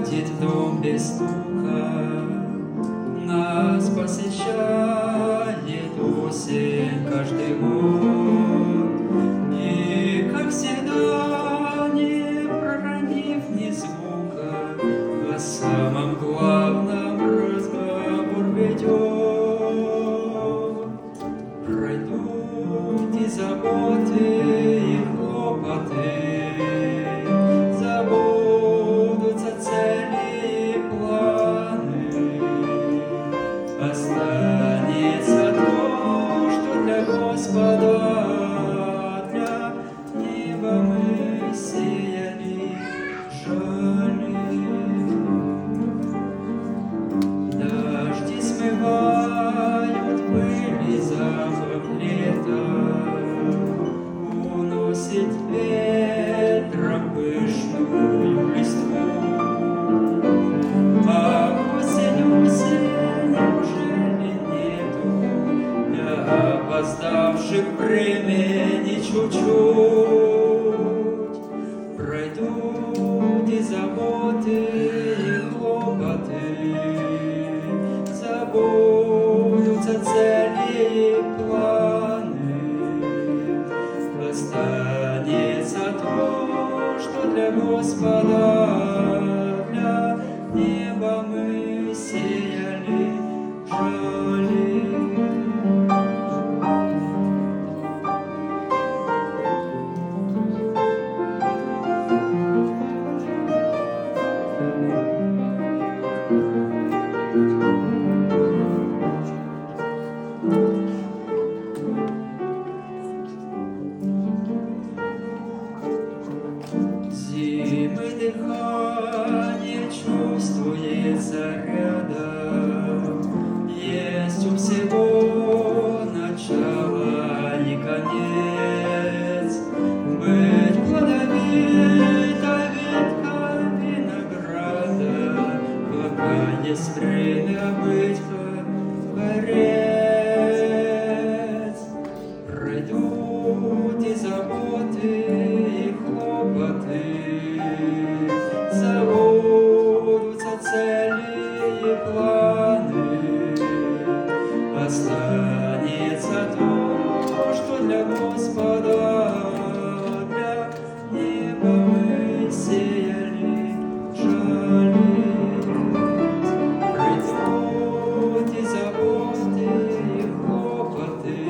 входит в дом без стука, нас посещает осень каждый год. И, как всегда, не проронив ни звука, о самом главном разговор ведет. Пройдут и заботы, и хлопоты, забудутся цели и планы. Останется то, что для Господа, для неба мы сеяли, жали. Дожди смывают пыль и запах лета, уносит ветром пышную листву. А осень, неужели нету для опоздавших времени чуть-чуть? Пройдут и заботы, и хлопоты, забудутся цели и планы. Останется то, что для Господа, для неба мы сеяли, жали. Зимы дыхание чувствуется рядом, есть у всего начало и конец. Быть плодовитой веткой винограда, пока есть время быть горец. Пройдут и заботы, и хлопоты, забудутся цели и планы. Останется то, что для Господа, для неба мы сеяли, жали. Пройдут и заботы, и хлопоты,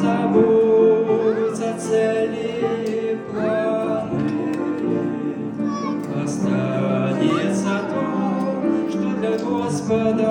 забудутся цели и планы. Останется то, что для Господа,